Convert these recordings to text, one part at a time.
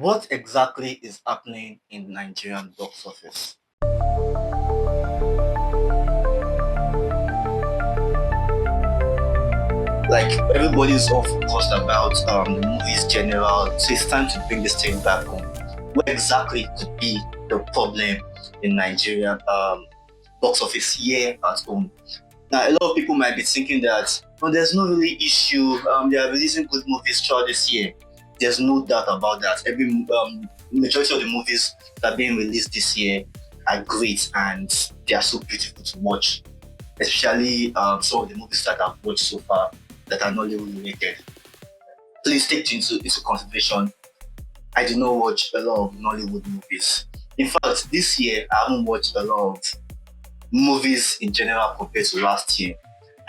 What exactly is happening in Nigerian box office? Like everybody's all focused about the movies general, so it's time to bring this thing back home. What exactly could be the problem in Nigerian box office here at home? Now, a lot of people might be thinking that there's no really issue. They are releasing good movies throughout this year. There's no doubt about that. Every majority of the movies that are being released this year are great and they are so beautiful to watch. Especially some of the movies that I've watched so far that are Nollywood related. Please take into consideration. I did not watch a lot of Nollywood movies. In fact, this year I haven't watched a lot of movies in general compared to last year.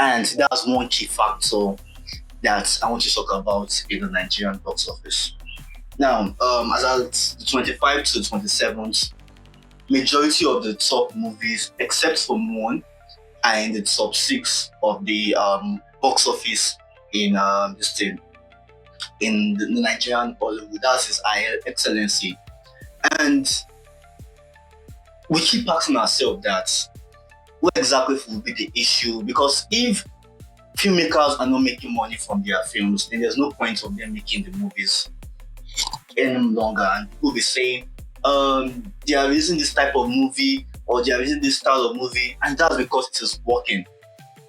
And that's one key factor that I want to talk about in the Nigerian box office. Now, as at the 25th to 27th, majority of the top movies, except for one, are in the top six of the box office in this thing in the Nigerian Hollywood. That's his high excellency, and we keep asking ourselves that what exactly will be the issue? Because if filmmakers are not making money from their films, then there's no point of them making the movies any longer. And people will be saying they are using this type of movie or they are using this style of movie, and that's because it is working.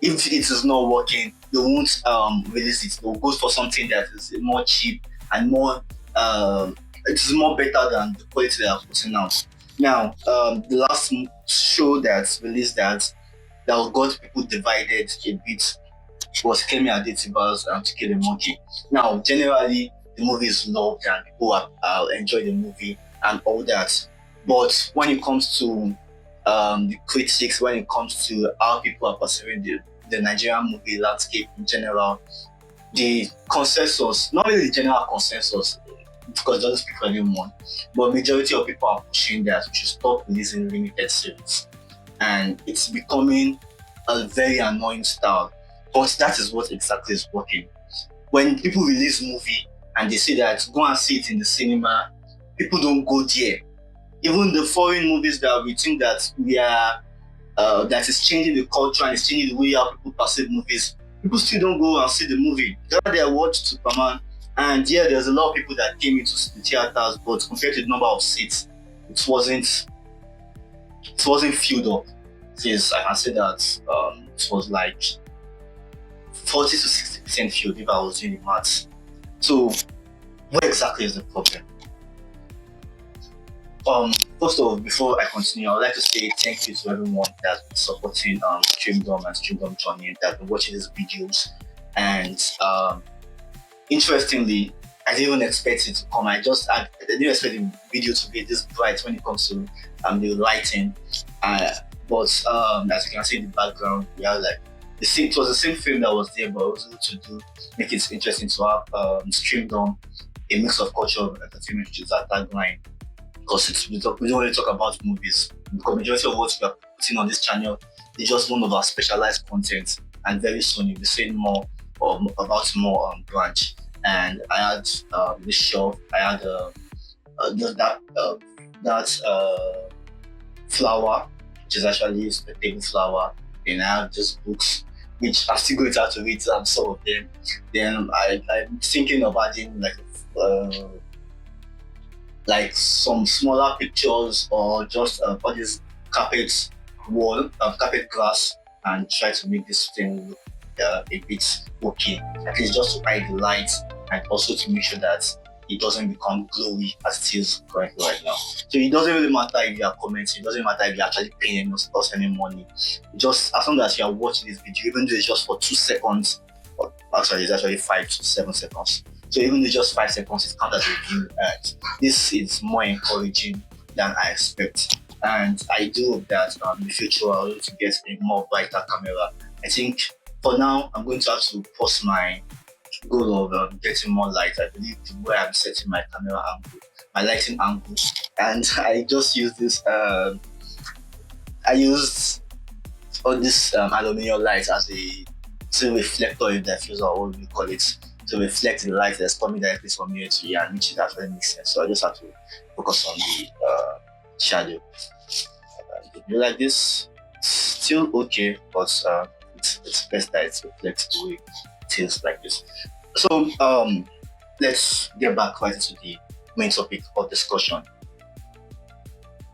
If it is not working, they won't release it. They'll go for something that is more cheap and more it is more better than the quality they are putting out. Now, the last show that released that got people divided a bit was Kemi Adetiba's To Kill a Monkey. Now, generally, the movie is loved and people enjoy the movie and all that. But when it comes to the critics, when it comes to how people are perceiving the Nigerian movie landscape in general, the consensus, not really the general consensus, because it doesn't speak for everyone, but majority of people are pushing that we should stop releasing limited series. And it's becoming a very annoying style. But that is what exactly is working. When people release movie and they say that go and see it in the cinema, people don't go there. Even the foreign movies that we think that we are that is changing the culture and it's changing the way how people perceive movies, people still don't go and see the movie. The other day I watched Superman, and yeah, there's a lot of people that came into the theaters, but compared to the number of seats, it wasn't filled up. Since I can say that it was like 40 to 60% filled if I was doing the maths. So what exactly is the problem? First of all, before I continue, I would like to say thank you to everyone that's been supporting Streamdorm and Streamdorm Journey, that's been watching these videos. And interestingly, I didn't even expect it to come. I didn't expect the video to be this bright when it comes to the lighting. But as you can see in the background, we have like it was the same film that was there, but I was able to make it interesting to have Streamdorm, a mix of culture and entertainment, which is our tagline. Because we don't really talk about movies, because majority of what we are putting on this channel is just one of our specialized content, and very soon you'll be seeing more about more branch. And I had this shelf, I had that flower, which is actually a table flower, and I have just books which I'm still going to have to read some of them. Then I'm thinking of adding like some smaller pictures or just all these carpet carpet glass, and try to make this thing look a bit okay. At least just to hide the light and also to make sure that it doesn't become glowy as it is currently right now. So it doesn't really matter if you are commenting, it doesn't matter if you're actually paying us any money. Just as long as you are watching this video, even though it's just for 2 seconds, or actually it's actually 5 to 7 seconds. So even though just 5 seconds, it counts as a view, and this is more encouraging than I expect. And I do hope that in the future I'll be able to get a more brighter camera. I think for now I'm going to have to pause my goal of getting more light. I believe the way I'm setting my camera angle, my lighting angle, and I just use this. I used all this aluminium light as a reflector, if that feels, or what we call it. to reflect the light that's coming directly from here to here, and which is actually makes sense. So I just have to focus on the shadow. You like this? Still okay, but it's best that it reflects the way it is like this. So let's get back right into the main topic of discussion.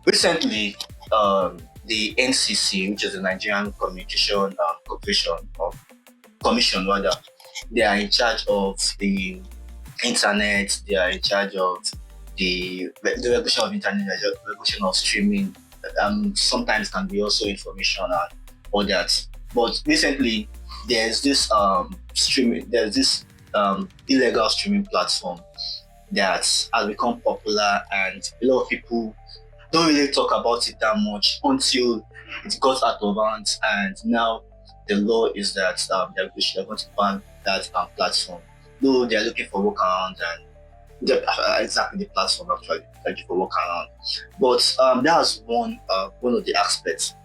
Recently, the NCC, which is the Nigerian Communication Corporation or Commission rather, they are in charge of the internet. They are in charge of the regulation of internet, the regulation of streaming. Sometimes can be also information and all that. But recently, there's this illegal streaming platform that has become popular, and a lot of people don't really talk about it that much until it got out of hand. And now the law is that they're going to ban that platform. Though they're looking for workaround, and exactly the platform actually looking for workaround. But that's one of the aspects.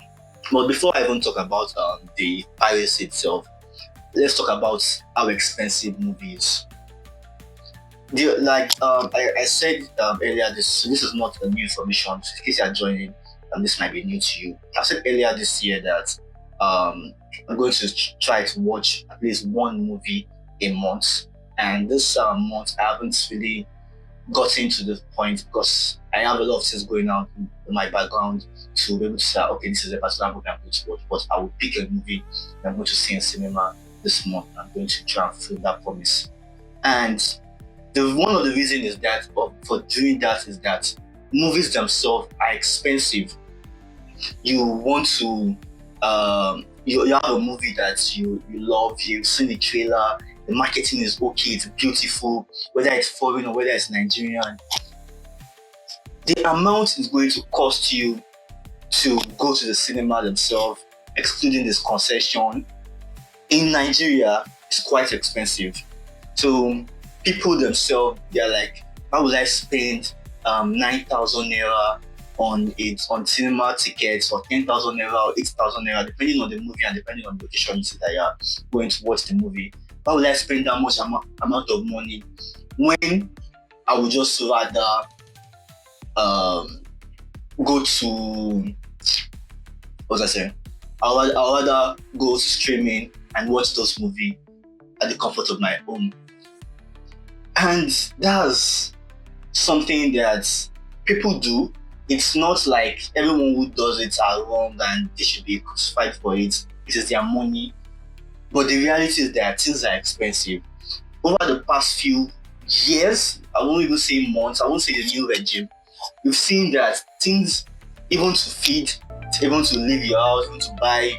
But before I even talk about the piracy itself, let's talk about how expensive movies. I said earlier, this is not a new information. In case you are joining, this might be new to you. I said earlier this year that I'm going to try to watch at least one movie a month, and this month I haven't really gotten to the point because I have a lot of things going on in my background to be able to say, okay, this is a particular movie I'm going to watch, but I will pick a movie that I'm going to see in cinema this month. I'm going to try and fulfill that promise. And one of the reasons is that for doing that is that movies themselves are expensive. You want to you have a movie that you love, you've seen the trailer, the marketing is okay, it's beautiful, whether it's foreign or whether it's Nigerian. The amount is going to cost you to go to the cinema themselves, excluding this concession, in Nigeria is quite expensive. So people themselves, they're like, why would I spend 9,000 naira on cinema tickets, or 10,000 naira or 8,000 naira, depending on the movie and depending on the location that you are going to watch the movie. Why would I spend that much amount of money when I would just rather go to, what was I saying? I'll rather go streaming and watch those movies at the comfort of my home. And that's something that people do. It's not like everyone who does it are wrong and they should be crucified for it. It is their money. But the reality is that things are expensive. Over the past few years, I won't even say months, I won't say the new regime, we've seen that things, even to feed, even to leave your house, even to buy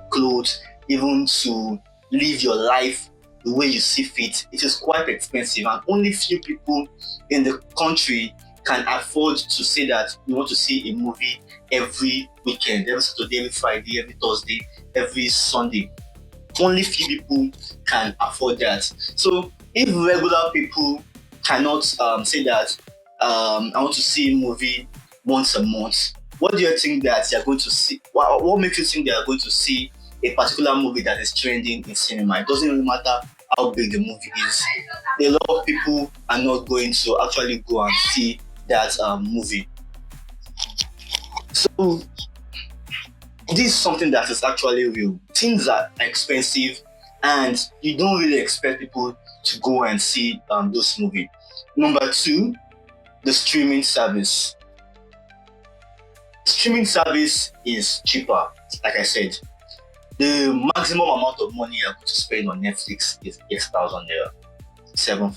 clothes, even to live your life the way you see fit, it is quite expensive, and only few people in the country can afford to say that you want to see a movie every weekend, every Saturday, every Friday, every Thursday, every Sunday. Only few people can afford that. So if regular people cannot say that I want to see a movie once a month, what do you think that you're going to see? What makes you think they are going to see a particular movie that is trending in cinema? It doesn't really matter how big the movie is. A lot of people are not going to actually go and see that movie. So this is something that is actually real. Things are expensive, and you don't really expect people to go and see those movies. Number two, the streaming service. Streaming service is cheaper, like I said. The maximum amount of money you're going to spend on Netflix is 8,000 naira. 8,000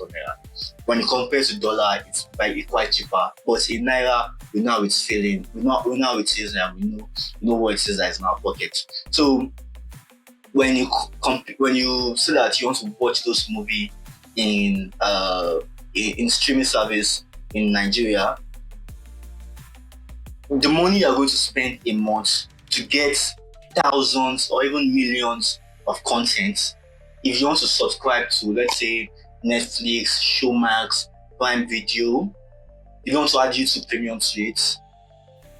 naira. When you compare to dollar, it's quite cheaper. But in naira, we know how it's feeling. We know how it is, and we know what it is that is in our pocket. So when you say that you want to watch those movies in streaming service in Nigeria, the money you're going to spend a month to get thousands or even millions of content. If you want to subscribe to, let's say, Netflix, Showmax, Prime Video, if you want to add YouTube Premium to it,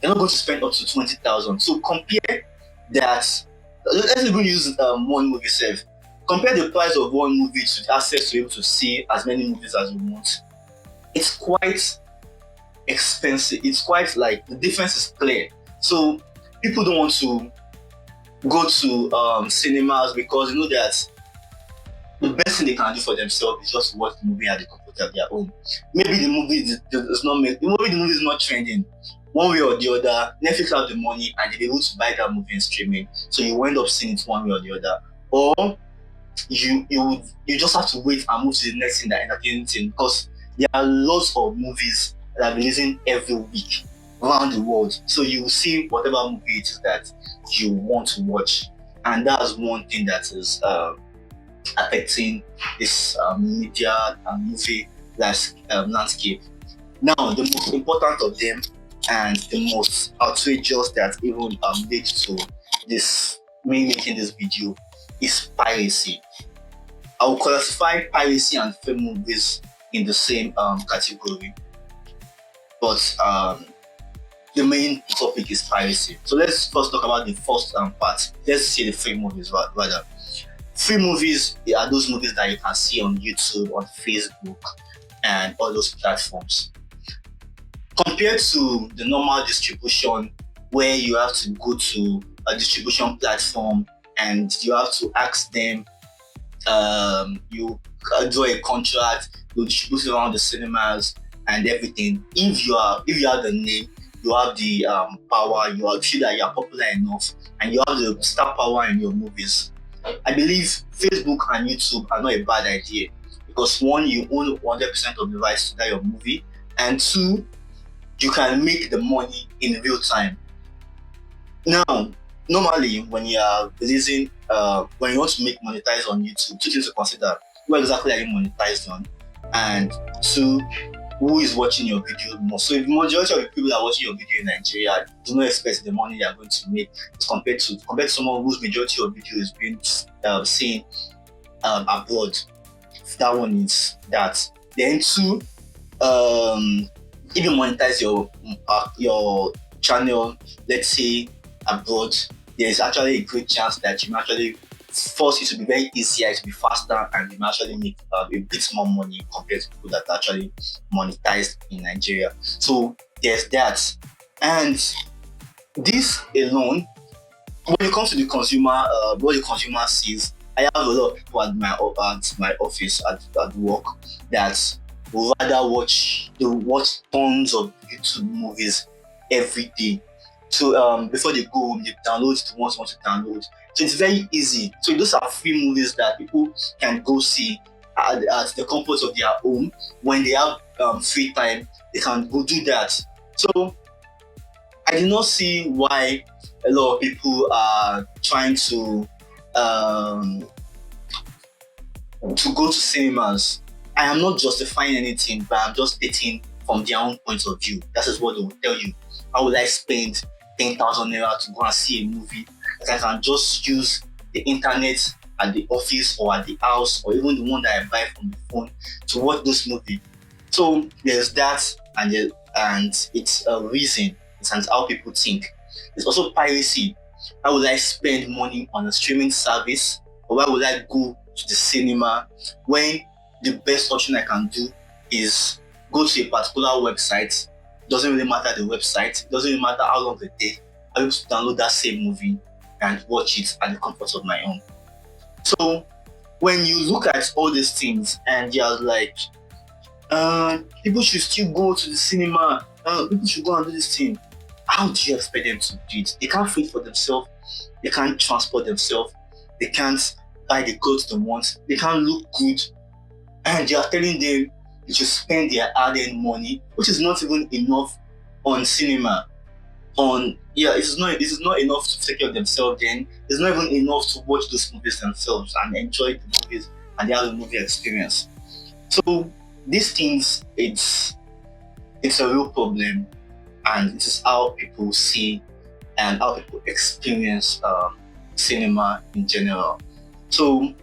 you're not going to spend up to 20,000. So compare that. Let's even use one movie itself. Compare the price of one movie to access to be able to see as many movies as you want. It's quite expensive. It's quite like the difference is clear. So people don't want to go to cinemas because you know that the best thing they can do for themselves is just watch the movie at the comfort of their home. Maybe the movie is not trending. One way or the other, Netflix have the money and they're able to buy that movie and streaming. So you end up seeing it one way or the other. Or you just have to wait and move to the next thing that entertaining thing, because there are lots of movies that are releasing every week around the world. So you will see whatever movie it is that you want to watch. And that's one thing that is affecting this media and movie landscape. Now, the most important of them and the most outrageous that even led to this me making this video is piracy. I will classify piracy and film movies in the same category, but the main topic is piracy. So let's first talk about the first part. Let's see the free movies rather. Free movies are those movies that you can see on YouTube, on Facebook, and all those platforms. Compared to the normal distribution, where you have to go to a distribution platform and you have to ask them, you do a contract, you distribute it around the cinemas and everything. If you have the name, you have the power, you are sure that you are popular enough, and you have the star power in your movies, I believe Facebook and YouTube are not a bad idea, because one, you own 100% of the rights to that your movie, and two, you can make the money in real time. Now, normally when you are releasing, when you want to make monetize on YouTube, two things to consider: what exactly are you monetized on, and two, who is watching your video more. So if the majority of the people that are watching your video in Nigeria do not expect the money they are going to make, compared to someone whose majority of video is being seen abroad. That one is that. Then two, if you monetize your channel, let's say abroad, there is actually a great chance that you may actually force it to be very easier, to be faster, and you may actually make a bit more money compared to people that are actually monetized in Nigeria. So there's that. And this alone, when it comes to the consumer, what the consumer sees, I have a lot of people at my office at work that would rather watch tons of YouTube movies every day. So before they go home, they download the ones they want to download. So it's very easy. So those are free movies that people can go see at the comfort of their home. When they have free time, they can go do that. So I do not see why a lot of people are trying to go to cinemas. I am not justifying anything, but I'm just stating from their own point of view. That is what they will tell you. How would I spend 10,000 naira to go and see a movie that I can just use the internet at the office or at the house, or even the one that I buy from the phone to watch this movie? So there's that, and it's a reason. It's how people think. There's also piracy. Why would I spend money on a streaming service, or why would I go to the cinema when the best option I can do is go to a particular website? Doesn't really matter the website, doesn't really matter how long the day, I'm able to download that same movie and watch it at the comfort of my own. So when you look at all these things and you're like, people should still go to the cinema, people should go and do this thing, how do you expect them to do it? They can't feed for themselves, they can't transport themselves, they can't buy the clothes they want, they can't look good, and you are telling them you should spend their hard-earned money, which is not even enough on cinema. It is not enough to take care of themselves. Then it's not even enough to watch those movies themselves and enjoy the movies and the movie experience. So these things, it's a real problem, and it is how people see and how people experience cinema in general. So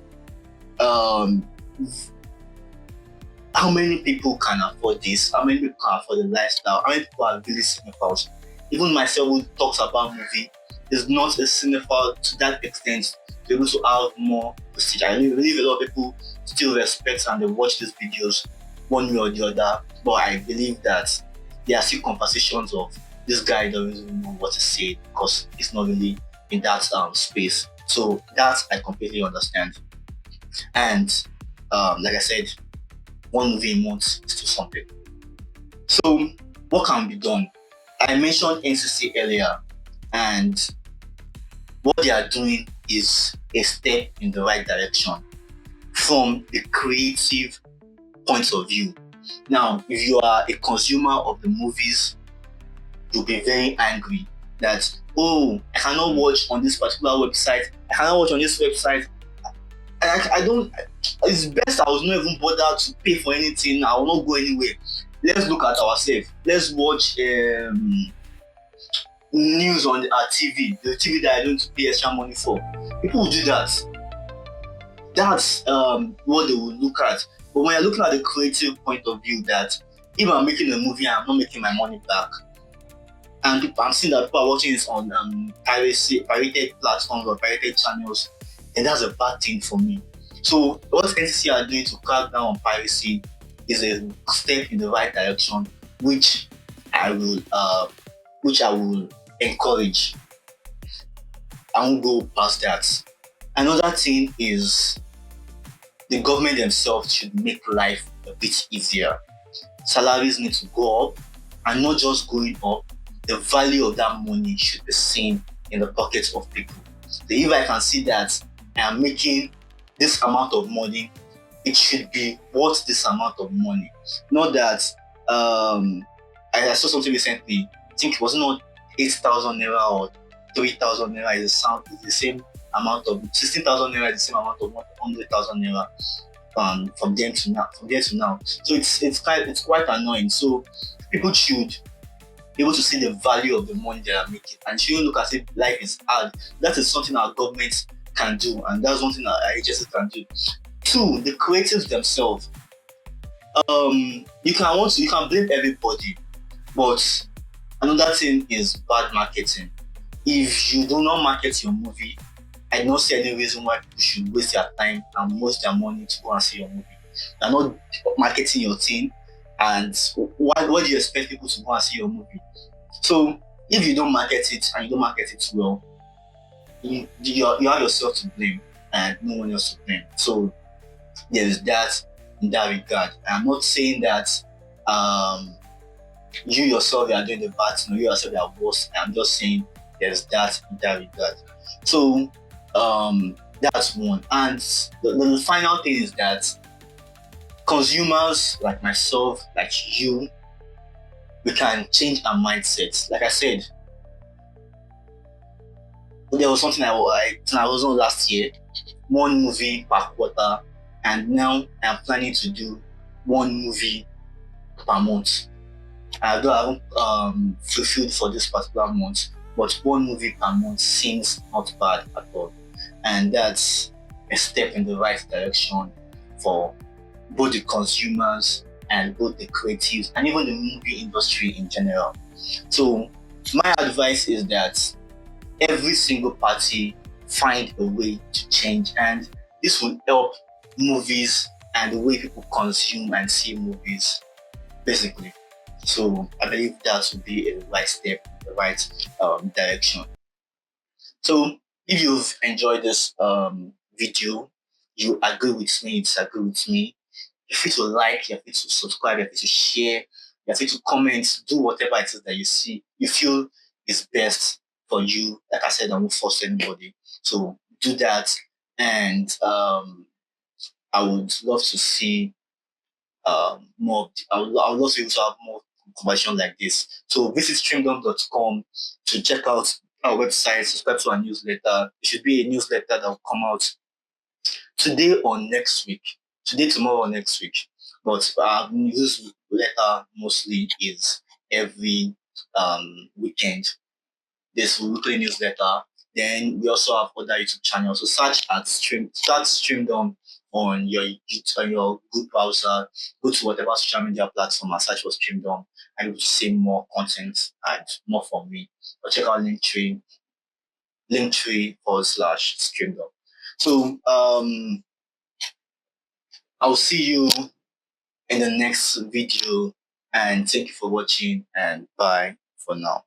how many people can afford this? How many people can afford the lifestyle? How many people are really cinephiles? Even myself, who talks about movie, is not a cinephile to that extent to be able to have more prestige. I believe a lot of people still respect and they watch these videos one way or the other, but I believe that there are still conversations of this guy doesn't even know what to say because he's not really in that space. So that I completely understand. And like I said, one movie a month is still something. So what can be done? I mentioned NCC earlier, and what they are doing is a step in the right direction from the creative point of view. Now, if you are a consumer of the movies, you'll be very angry that, oh, I cannot watch on this particular website, I cannot watch on this website. I don't, it's best I was not even bothered to pay for anything, I will not go anywhere. Let's look at ourselves. Let's watch news on our TV, the TV that I don't pay extra money for. People will do that. That's what they will look at. But when you're looking at the creative point of view, that if I'm making a movie and I'm not making my money back, and I'm seeing that people are watching this on pirated platforms or pirated channels, and that's a bad thing for me. So what NCC are doing to crack down on piracy is a step in the right direction, which I will encourage. I won't go past that. Another thing is the government themselves should make life a bit easier. Salaries need to go up, and not just going up, the value of that money should be seen in the pockets of people. So if I can see that I am making this amount of money, it should be worth this amount of money. Not that I saw something recently. I think it was not 8,000 naira or 3,000 naira is the same amount of 16,000 naira is the same amount of 100,000 naira from then to now. So it's quite annoying. So people should be able to see the value of the money they are making and shouldn't look as if life is hard. That is something our government can do, and that's one thing our agencies can do. Two, the creatives themselves. You can blame everybody, but another thing is bad marketing. If you do not market your movie, I don't see any reason why people should waste their time and waste their money to go and see your movie. You're not marketing your thing, and why do you expect people to go and see your movie? So if you don't market it and you don't market it well, you have yourself to blame and no one else to blame. So there is that in that regard. I'm not saying that you yourself are doing the bad thing or you yourself are worse. I'm just saying there's that in that regard. So that's one. And the final thing is that consumers like myself, like you, we can change our mindsets. Like I said, there was something I was on last year, one movie per quarter, and now I'm planning to do one movie per month. I haven't fulfilled for this particular month, but one movie per month seems not bad at all. And that's a step in the right direction for both the consumers and both the creatives and even the movie industry in general. So my advice is that every single party find a way to change, and this will help movies and the way people consume and see movies, basically. So I believe that would be a right step in the right direction. So if you've enjoyed this video, you agree with me, disagree with me, you're free to like, you're free to subscribe, you're free to share, you're free to comment, do whatever it is that you feel is best for you. Like I said, I won't force anybody. So do that, and I would love to see more. I would love to be able to have more conversation like this. So visit streamdorm.com to check out our website, subscribe to our newsletter. It should be a newsletter that will come out today or next week. Today, tomorrow, or next week. But our newsletter mostly is every weekend. This weekly newsletter. Then we also have other YouTube channels. So search Streamdorm on your good browser. Go to whatever social media platform and search for Streamdorm, and you will see more content and more from me. Or check out Linktree /Streamdorm. So I'll see you in the next video, and thank you for watching, and bye for now.